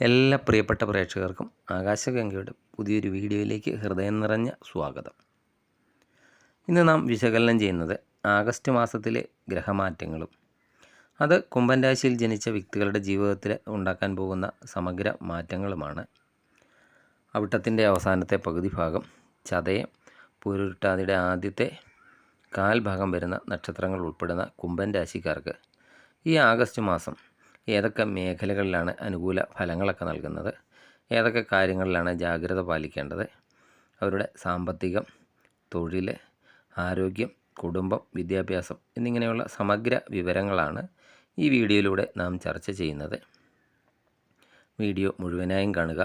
എല്ലാ പ്രിയപ്പെട്ട പ്രേക്ഷകർക്കും ആകാശഗംഗയുടെ പുതിയൊരു വീഡിയോയിലേക്ക് ഹൃദയം നിറഞ്ഞ സ്വാഗതം. ഇന്ന് നാം വിശകലനം ചെയ്യുന്നത് ആഗസ്റ്റ് മാസത്തിലെ ഗ്രഹമാറ്റങ്ങളും അത് കുംഭൻ രാശിയിൽ ജനിച്ച വ്യക്തികളുടെ ജീവിതത്തിൽ ഉണ്ടാക്കാൻ പോകുന്ന സമഗ്ര മാറ്റങ്ങളുമാണ്. അവിട്ടത്തിൻ്റെ അവസാനത്തെ പകുതി ഭാഗം, ചതയം, പൂരുരുട്ടാതിയുടെ ആദ്യത്തെ കാൽഭാഗം വരുന്ന നക്ഷത്രങ്ങൾ ഉൾപ്പെടുന്ന കുംഭൻ രാശിക്കാർക്ക് ഈ ആഗസ്റ്റ് മാസം ഏതൊക്കെ മേഖലകളിലാണ് അനുകൂല ഫലങ്ങളൊക്കെ നൽകുന്നത്, ഏതൊക്കെ കാര്യങ്ങളിലാണ് ജാഗ്രത പാലിക്കേണ്ടത്, അവരുടെ സാമ്പത്തികം, തൊഴിൽ, ആരോഗ്യം, കുടുംബം, വിദ്യാഭ്യാസം എന്നിങ്ങനെയുള്ള സമഗ്ര വിവരങ്ങളാണ് ഈ വീഡിയോയിലൂടെ നാം ചർച്ച ചെയ്യുന്നത്. വീഡിയോ മുഴുവനായും കാണുക.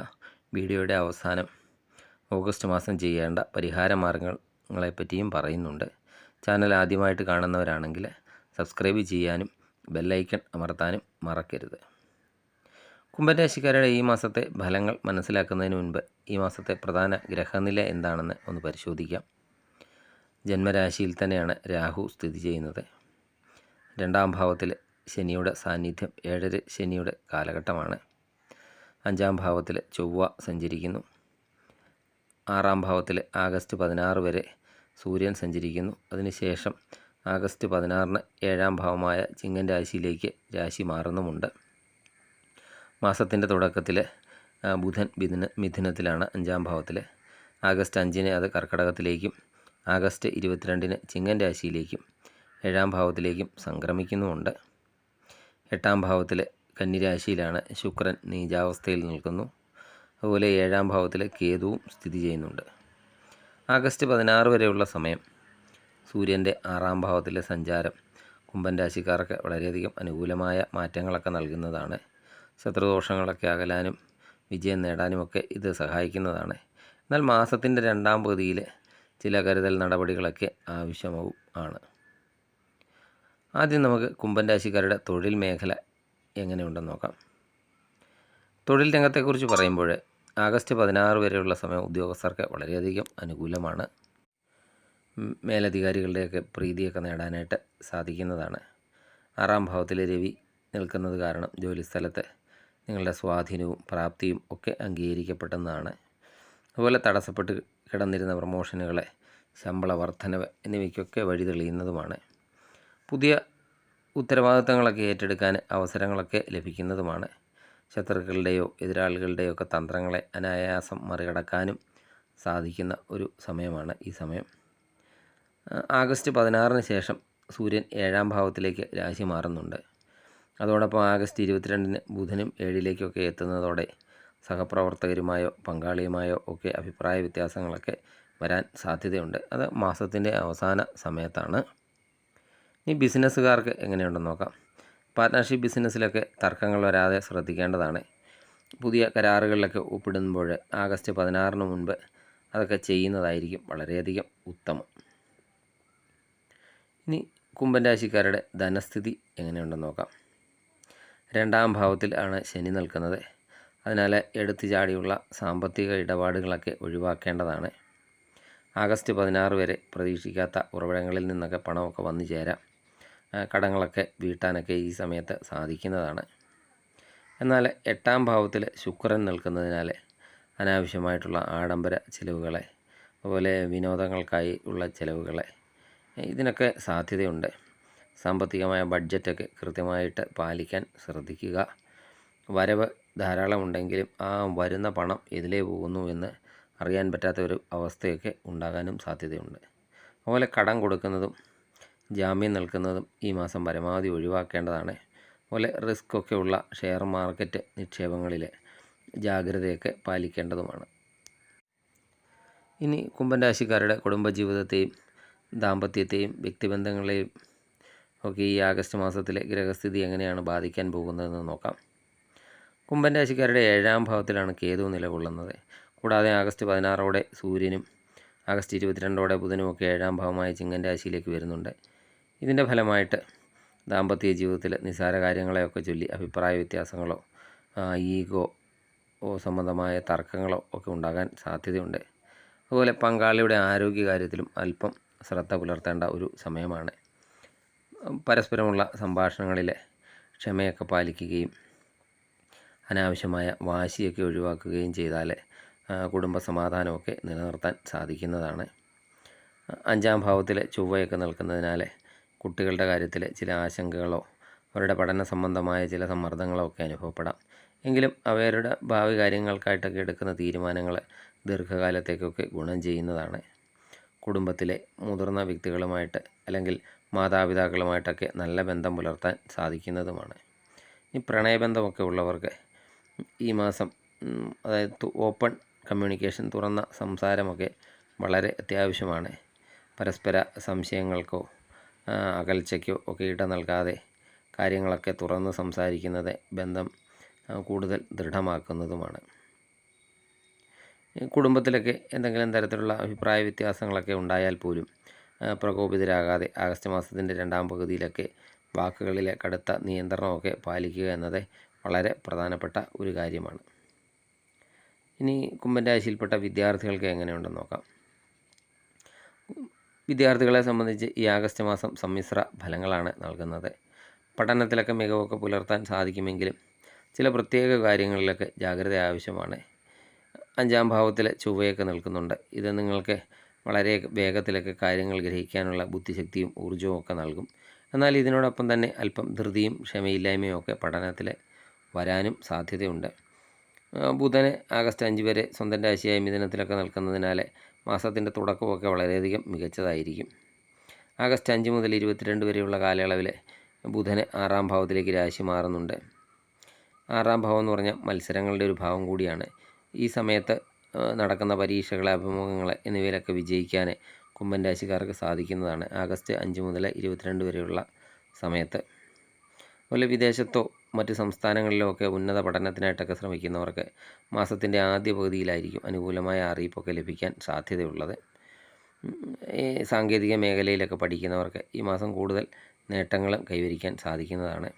വീഡിയോയുടെ അവസാനം ഓഗസ്റ്റ് മാസം ചെയ്യേണ്ട പരിഹാര മാർഗങ്ങളെപ്പറ്റിയും പറയുന്നുണ്ട്. ചാനൽ ആദ്യമായിട്ട് കാണുന്നവരാണെങ്കിൽ സബ്സ്ക്രൈബ് ചെയ്യാനും ബെല്ലൈക്കൺ അമർത്താനും മറക്കരുത്. കുംഭൻ രാശിക്കാരുടെ ഈ മാസത്തെ ഫലങ്ങൾ മനസ്സിലാക്കുന്നതിന് മുൻപ് ഈ മാസത്തെ പ്രധാന ഗ്രഹനില എന്താണെന്ന് ഒന്ന് പരിശോധിക്കാം. ജന്മരാശിയിൽ തന്നെയാണ് രാഹു സ്ഥിതി ചെയ്യുന്നത്. 2ാം ഭാവത്തിൽ ശനിയുടെ സാന്നിധ്യം 7 ശനിയുടെ കാലഘട്ടമാണ്. 5ാം ഭാവത്തിൽ ചൊവ്വ സഞ്ചരിക്കുന്നു. 6ാം ഭാവത്തിൽ ആഗസ്റ്റ് 16 വരെ സൂര്യൻ സഞ്ചരിക്കുന്നു. അതിനുശേഷം ആഗസ്റ്റ് 16-ന് 7ാം ഭാവമായ ചിങ്ങൻ രാശിയിലേക്ക് രാശി മാറുന്നുമുണ്ട്. മാസത്തിൻ്റെ തുടക്കത്തിൽ ബുധൻ മിഥുനത്തിലാണ് 5ാം ഭാവത്തിൽ. ആഗസ്റ്റ് 5-ന് അത് കർക്കടകത്തിലേക്കും ആഗസ്റ്റ് 22-ന് ചിങ്ങൻ രാശിയിലേക്കും 7ാം ഭാവത്തിലേക്കും സംക്രമിക്കുന്നുമുണ്ട്. 8ാം ഭാവത്തിൽ കന്നിരാശിയിലാണ് ശുക്രൻ നീചാവസ്ഥയിൽ നിൽക്കുന്നു. അതുപോലെ 7ാം ഭാവത്തിൽ കേതുവും സ്ഥിതി ചെയ്യുന്നുണ്ട്. ആഗസ്റ്റ് 16 വരെയുള്ള സമയം സൂര്യൻ്റെ 6ാം ഭാവത്തിലെ സഞ്ചാരം കുംഭൻ രാശിക്കാർക്ക് വളരെയധികം അനുകൂലമായ മാറ്റങ്ങളൊക്കെ നൽകുന്നതാണ്. ശത്രുദോഷങ്ങളൊക്കെ അകലാനും വിജയം നേടാനുമൊക്കെ ഇത് സഹായിക്കുന്നതാണ്. എന്നാൽ മാസത്തിൻ്റെ 2ാം പകുതിയിൽ ചില കരുതൽ നടപടികളൊക്കെ ആവശ്യവും ആണ്. ആദ്യം നമുക്ക് കുംഭൻ രാശിക്കാരുടെ തൊഴിൽ മേഖല എങ്ങനെയുണ്ടെന്ന് നോക്കാം. തൊഴിൽ രംഗത്തെക്കുറിച്ച് പറയുമ്പോൾ ആഗസ്റ്റ് 16 വരെയുള്ള സമയം ഉദ്യോഗസ്ഥർക്ക് വളരെയധികം അനുകൂലമാണ്. മേലധികാരികളുടെയൊക്കെ പ്രീതിയൊക്കെ നേടാനായിട്ട് സാധിക്കുന്നതാണ്. 6ാം ഭാവത്തിൽ രവി നിൽക്കുന്നത് കാരണം ജോലിസ്ഥലത്ത് നിങ്ങളുടെ സ്വാധീനവും പ്രാപ്തിയും ഒക്കെ അംഗീകരിക്കപ്പെടുന്നതാണ്. അതുപോലെ തടസ്സപ്പെട്ട് കിടന്നിരുന്ന പ്രമോഷനുകളെ, ശമ്പള വർധനവ് എന്നിവയ്ക്കൊക്കെ വഴി തെളിയുന്നതുമാണ്. പുതിയ ഉത്തരവാദിത്തങ്ങളൊക്കെ ഏറ്റെടുക്കാൻ അവസരങ്ങളൊക്കെ ലഭിക്കുന്നതുമാണ്. ശത്രുക്കളുടെയോ എതിരാളികളുടെയോ ഒക്കെ തന്ത്രങ്ങളെ അനായാസം മറികടക്കാനും സാധിക്കുന്ന ഒരു സമയമാണ് ഈ സമയം. ആഗസ്റ്റ് 16-ന് ശേഷം സൂര്യൻ 7ാം ഭാവത്തിലേക്ക് രാശി മാറുന്നുണ്ട്. അതോടൊപ്പം ആഗസ്റ്റ് 22-ന് ബുധനും 7-ലേക്കൊക്കെ എത്തുന്നതോടെ സഹപ്രവർത്തകരുമായോ പങ്കാളിയുമായോ ഒക്കെ അഭിപ്രായ വ്യത്യാസങ്ങളൊക്കെ വരാൻ സാധ്യതയുണ്ട്. അത് മാസത്തിൻ്റെ അവസാന സമയത്താണ്. ഈ ബിസിനസ്സുകാർക്ക് എങ്ങനെയുണ്ടെന്ന് നോക്കാം. പാർട്ട്ണർഷിപ്പ് ബിസിനസ്സിലൊക്കെ തർക്കങ്ങൾ വരാതെ ശ്രദ്ധിക്കേണ്ടതാണ്. പുതിയ കരാറുകളിലൊക്കെ ഒപ്പിടുമ്പോൾ ആഗസ്റ്റ് 16-ന് മുൻപ് അതൊക്കെ ചെയ്യുന്നതായിരിക്കും വളരെയധികം ഉത്തമം. ഇനി കുംഭൻ രാശിക്കാരുടെ ധനസ്ഥിതി എങ്ങനെയുണ്ടെന്ന് നോക്കാം. 2ാം ഭാവത്തിൽ ആണ് ശനി നിൽക്കുന്നത്. അതിനാൽ എടുത്തു ചാടിയുള്ള സാമ്പത്തിക ഇടപാടുകളൊക്കെ ഒഴിവാക്കേണ്ടതാണ്. ആഗസ്റ്റ് 16 വരെ പ്രതീക്ഷിക്കാത്ത ഉറവിടങ്ങളിൽ നിന്നൊക്കെ പണമൊക്കെ വന്നു ചേരാം. കടങ്ങളൊക്കെ വീട്ടാനൊക്കെ ഈ സമയത്ത് സാധിക്കുന്നതാണ്. എന്നാൽ 8ാം ഭാവത്തിൽ ശുക്രൻ നിൽക്കുന്നതിനാൽ അനാവശ്യമായിട്ടുള്ള ആഡംബര ചിലവുകളെ, അതുപോലെ വിനോദങ്ങൾക്കായി ഉള്ള ചിലവുകളെ, ഇതിനൊക്കെ സാധ്യതയുണ്ട്. സാമ്പത്തികമായ ബഡ്ജറ്റൊക്കെ കൃത്യമായിട്ട് പാലിക്കാൻ ശ്രദ്ധിക്കുക. വരവ് ധാരാളമുണ്ടെങ്കിലും ആ വരുന്ന പണം എതിലേ പോകുന്നു എന്ന് അറിയാൻ പറ്റാത്ത ഒരു അവസ്ഥയൊക്കെ ഉണ്ടാകാനും സാധ്യതയുണ്ട്. അതുപോലെ കടം കൊടുക്കുന്നതും ജാമ്യം നിൽക്കുന്നതും ഈ മാസം പരമാവധി ഒഴിവാക്കേണ്ടതാണ്. അതുപോലെ റിസ്ക് ഒക്കെ ഉള്ള ഷെയർ മാർക്കറ്റ് നിക്ഷേപങ്ങളിൽ ജാഗ്രതയൊക്കെ പാലിക്കേണ്ടതുമാണ്. ഇനി കുംഭൻ രാശിക്കാരുടെ കുടുംബജീവിതത്തെയും ദാമ്പത്യത്തെയും വ്യക്തിബന്ധങ്ങളെയും ഒക്കെ ഈ ആഗസ്റ്റ് മാസത്തിലെ ഗ്രഹസ്ഥിതി എങ്ങനെയാണ് ബാധിക്കാൻ പോകുന്നതെന്ന് നോക്കാം. കുംഭൻ രാശിക്കാരുടെ 7ാം ഭാവത്തിലാണ് കേതു നിലകൊള്ളുന്നത്. കൂടാതെ ആഗസ്റ്റ് 16-ഓടെ സൂര്യനും ആഗസ്റ്റ് 22-ഓടെ ബുധനുമൊക്കെ 7ാം ഭാവമായ ചിങ്ങൻ രാശിയിലേക്ക് വരുന്നുണ്ട്. ഇതിൻ്റെ ഫലമായിട്ട് ദാമ്പത്യ ജീവിതത്തിൽ നിസ്സാര കാര്യങ്ങളെയൊക്കെ ചൊല്ലി അഭിപ്രായ വ്യത്യാസങ്ങളോ ഈഗോ സംബന്ധമായ തർക്കങ്ങളോ ഒക്കെ ഉണ്ടാകാൻ സാധ്യതയുണ്ട്. അതുപോലെ പങ്കാളിയുടെ ആരോഗ്യകാര്യത്തിലും അല്പം ശ്രദ്ധ പുലർത്തേണ്ട ഒരു സമയമാണ്. പരസ്പരമുള്ള സംഭാഷണങ്ങളിൽ ക്ഷമയൊക്കെ പാലിക്കുകയും അനാവശ്യമായ വാശിയൊക്കെ ഒഴിവാക്കുകയും ചെയ്താൽ കുടുംബ സമാധാനമൊക്കെ നിലനിർത്താൻ സാധിക്കുന്നതാണ്. 5-ാം ഭാവത്തിൽ ചൊവ്വയൊക്കെ നിൽക്കുന്നതിനാൽ കുട്ടികളുടെ കാര്യത്തിൽ ചില ആശങ്കകളോ അവരുടെ പഠന സംബന്ധമായ ചില സമ്മർദ്ദങ്ങളോ ഒക്കെ അനുഭവപ്പെടാം. എങ്കിലും അവരുടെ ഭാവി കാര്യങ്ങൾക്കായിട്ടൊക്കെ എടുക്കുന്ന തീരുമാനങ്ങൾ ദീർഘകാലത്തേക്കൊക്കെ ഗുണം ചെയ്യുന്നതാണ്. കുടുംബത്തിലെ മുതിർന്ന വ്യക്തികളുമായിട്ട് അല്ലെങ്കിൽ മാതാപിതാക്കളുമായിട്ടൊക്കെ നല്ല ബന്ധം പുലർത്താൻ സാധിക്കുന്നതുമാണ്. ഈ പ്രണയബന്ധമൊക്കെ ഉള്ളവർക്ക് ഈ മാസം അതായത് ഓപ്പൺ കമ്മ്യൂണിക്കേഷൻ, തുറന്ന സംസാരമൊക്കെ വളരെ അത്യാവശ്യമാണ്. പരസ്പര സംശയങ്ങൾക്കോ അകൽച്ചയ്ക്കോ ഒക്കെ ഇട നൽകാതെ കാര്യങ്ങളൊക്കെ തുറന്ന് സംസാരിക്കുന്നത് ബന്ധം കൂടുതൽ ദൃഢമാക്കുന്നതുമാണ്. കുടുംബത്തിലൊക്കെ എന്തെങ്കിലും തരത്തിലുള്ള അഭിപ്രായ വ്യത്യാസങ്ങളൊക്കെ ഉണ്ടായാൽ പോലും പ്രകോപിതരാകാതെ ആഗസ്റ്റ് മാസത്തിൻ്റെ 2-ാം പകുതിയിലൊക്കെ വാക്കുകളിലെ കടുത്ത നിയന്ത്രണമൊക്കെ പാലിക്കുക എന്നത് വളരെ പ്രധാനപ്പെട്ട ഒരു കാര്യമാണ്. ഇനി കുംഭൻ രാശിയിൽപ്പെട്ട വിദ്യാർത്ഥികൾക്ക് എങ്ങനെയുണ്ടെന്ന് നോക്കാം. വിദ്യാർത്ഥികളെ സംബന്ധിച്ച് ഈ ആഗസ്റ്റ് മാസം സമ്മിശ്ര ഫലങ്ങളാണ് നൽകുന്നത്. പഠനത്തിലൊക്കെ മികവൊക്കെ പുലർത്താൻ സാധിക്കുമെങ്കിലും ചില പ്രത്യേക കാര്യങ്ങളിലൊക്കെ ജാഗ്രത ആവശ്യമാണ്. 5-ാം ഭാവത്തിൽ ചൊവ്വയൊക്കെ നിൽക്കുന്നുണ്ട്. ഇത് നിങ്ങൾക്ക് വളരെ വേഗത്തിലൊക്കെ കാര്യങ്ങൾ ഗ്രഹിക്കാനുള്ള ബുദ്ധിശക്തിയും ഊർജ്ജവും ഒക്കെ നൽകും. എന്നാൽ ഇതിനോടൊപ്പം തന്നെ അല്പം ധൃതിയും ക്ഷമയില്ലായ്മയും ഒക്കെ പഠനത്തിൽ വരാനും സാധ്യതയുണ്ട്. ബുധന് ആഗസ്റ്റ് 5 വരെ സ്വന്തം രാശിയായ മിഥുനത്തിലൊക്കെ നിൽക്കുന്നതിനാൽ മാസത്തിൻ്റെ തുടക്കമൊക്കെ വളരെയധികം മികച്ചതായിരിക്കും. ആഗസ്റ്റ് 5 മുതൽ 22 വരെയുള്ള കാലയളവിൽ ബുധന് 6-ാം ഭാവത്തിലേക്ക് രാശി മാറുന്നുണ്ട്. 6-ാം ഭാവം എന്ന് പറഞ്ഞാൽ മത്സരങ്ങളുടെ ഒരു ഭാവം കൂടിയാണ്. ഈ സമയത്ത് നടക്കുന്ന പരീക്ഷകൾ, അഭിമുഖങ്ങൾ എന്നിവയിലൊക്കെ വിജയിക്കാൻ കുംഭൻ രാശിക്കാർക്ക് സാധിക്കുന്നതാണ് ആഗസ്റ്റ് 5 മുതൽ 22 വരെയുള്ള സമയത്ത്. അതുപോലെ വിദേശത്തോ മറ്റ് സംസ്ഥാനങ്ങളിലോ ഒക്കെ ഉന്നത പഠനത്തിനായിട്ടൊക്കെ ശ്രമിക്കുന്നവർക്ക് മാസത്തിൻ്റെ ആദ്യ പകുതിയിലായിരിക്കും അനുകൂലമായ അറിയിപ്പൊക്കെ ലഭിക്കാൻ സാധ്യതയുള്ളത്. ഈ സാങ്കേതിക മേഖലയിലൊക്കെ പഠിക്കുന്നവർക്ക് ഈ മാസം കൂടുതൽ നേട്ടങ്ങളും കൈവരിക്കാൻ സാധിക്കുന്നതാണ്.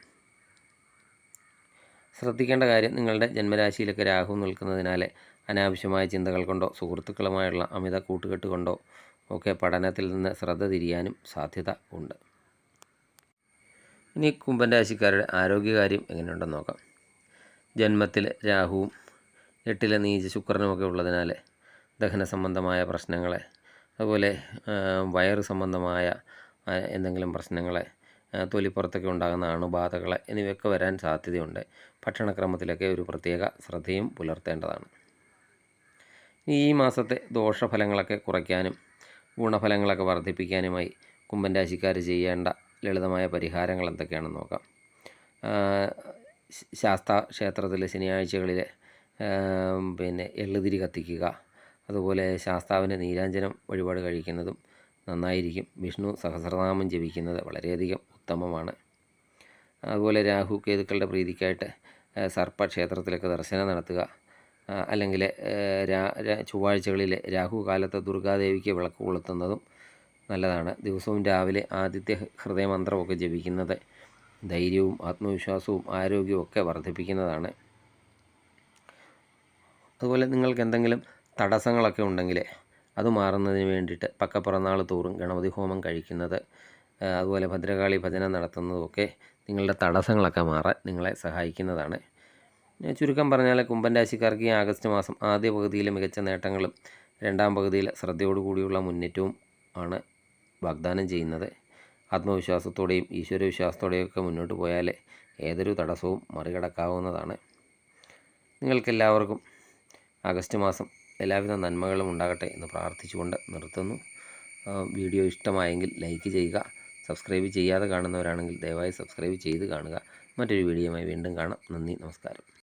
ശ്രദ്ധിക്കേണ്ട കാര്യം, നിങ്ങളുടെ ജന്മരാശിയിലൊക്കെ രാഹു നിൽക്കുന്നതിനാൽ അനാവശ്യമായ ചിന്തകൾ കൊണ്ടോ സുഹൃത്തുക്കളുമായുള്ള അമിത കൂട്ടുകെട്ട് കൊണ്ടോ ഒക്കെ പഠനത്തിൽ നിന്ന് ശ്രദ്ധ തിരിയാനും സാധ്യത ഉണ്ട്. ഇനി കുംഭൻ രാശിക്കാരുടെ ആരോഗ്യകാര്യം എങ്ങനെയുണ്ടെന്ന് നോക്കാം. ജന്മത്തിൽ രാഹുവും 8-ലെ നീച ശുക്രനുമൊക്കെ ഉള്ളതിനാൽ ദഹന സംബന്ധമായ പ്രശ്നങ്ങൾ, അതുപോലെ വയറ് സംബന്ധമായ എന്തെങ്കിലും പ്രശ്നങ്ങൾ, തൊലിപ്പുറത്തൊക്കെ ഉണ്ടാകുന്ന അണുബാധകൾ എന്നിവയൊക്കെ വരാൻ സാധ്യതയുണ്ട്. ഭക്ഷണക്രമത്തിലൊക്കെ ഒരു പ്രത്യേക ശ്രദ്ധയും പുലർത്തേണ്ടതാണ്. ഈ മാസത്തെ ദോഷഫലങ്ങളൊക്കെ കുറയ്ക്കാനും ഗുണഫലങ്ങളൊക്കെ വർദ്ധിപ്പിക്കാനുമായി കുംഭൻ രാശിക്കാർ ചെയ്യേണ്ട ലളിതമായ പരിഹാരങ്ങൾ എന്തൊക്കെയാണെന്ന് നോക്കാം. ശാസ്താ ക്ഷേത്രത്തിൽ ശനിയാഴ്ചകളിൽ എള്ളുതിരി കത്തിക്കുക, അതുപോലെ ശാസ്താവിന് നീരാഞ്ജനം വഴിപാട് കഴിക്കുന്നതും നന്നായിരിക്കും. വിഷ്ണു സഹസ്രനാമം ജപിക്കുന്നത് വളരെയധികം ഉത്തമമാണ്. അതുപോലെ രാഹു കേതുക്കളുടെ പ്രീതിക്കായിട്ട് സർപ്പക്ഷേത്രത്തിലൊക്കെ ദർശനം നടത്തുക, അല്ലെങ്കിൽ ചൊവ്വാഴ്ചകളിൽ രാഹു കാലത്ത് ദുർഗാദേവിക്ക് വിളക്ക് കൊളുത്തുന്നതും നല്ലതാണ്. ദിവസവും രാവിലെ ആദിത്യ ഹൃദയമന്ത്രമൊക്കെ ജപിക്കുന്നത് ധൈര്യവും ആത്മവിശ്വാസവും ആരോഗ്യവും ഒക്കെ വർദ്ധിപ്പിക്കുന്നതാണ്. അതുപോലെ നിങ്ങൾക്ക് എന്തെങ്കിലും തടസ്സങ്ങളൊക്കെ ഉണ്ടെങ്കിൽ അത് മാറുന്നതിന് വേണ്ടിയിട്ട് പക്കപ്പിറന്നാൾ തോറും ഗണപതി ഹോമം കഴിക്കുന്നത്, അതുപോലെ ഭദ്രകാളി ഭജനം നടത്തുന്നതുമൊക്കെ നിങ്ങളുടെ തടസ്സങ്ങളൊക്കെ മാറാൻ നിങ്ങളെ സഹായിക്കുന്നതാണ്. ചുരുക്കം പറഞ്ഞാൽ കുംഭൻ രാശിക്കാർക്ക് ഈ ആഗസ്റ്റ് മാസം ആദ്യ പകുതിയിൽ മികച്ച നേട്ടങ്ങളും 2-ാം പകുതിയിൽ ശ്രദ്ധയോടുകൂടിയുള്ള മുന്നേറ്റവും ആണ് വാഗ്ദാനം ചെയ്യുന്നത്. ആത്മവിശ്വാസത്തോടെയും ഈശ്വരവിശ്വാസത്തോടെയും ഒക്കെ മുന്നോട്ട് പോയാൽ ഏതൊരു തടസ്സവും മറികടക്കാവുന്നതാണ്. നിങ്ങൾക്കെല്ലാവർക്കും ആഗസ്റ്റ് മാസം എല്ലാവിധ നന്മകളും ഉണ്ടാകട്ടെ എന്ന് പ്രാർത്ഥിച്ചുകൊണ്ട് നിർത്തുന്നു. വീഡിയോ ഇഷ്ടമായെങ്കിൽ ലൈക്ക് ചെയ്യുക. സബ്സ്ക്രൈബ് ചെയ്യാതെ കാണുന്നവരാണെങ്കിൽ ദയവായി സബ്സ്ക്രൈബ് ചെയ്ത് കാണുക. മറ്റൊരു വീഡിയോയുമായി വീണ്ടും കാണാം. നന്ദി, നമസ്കാരം.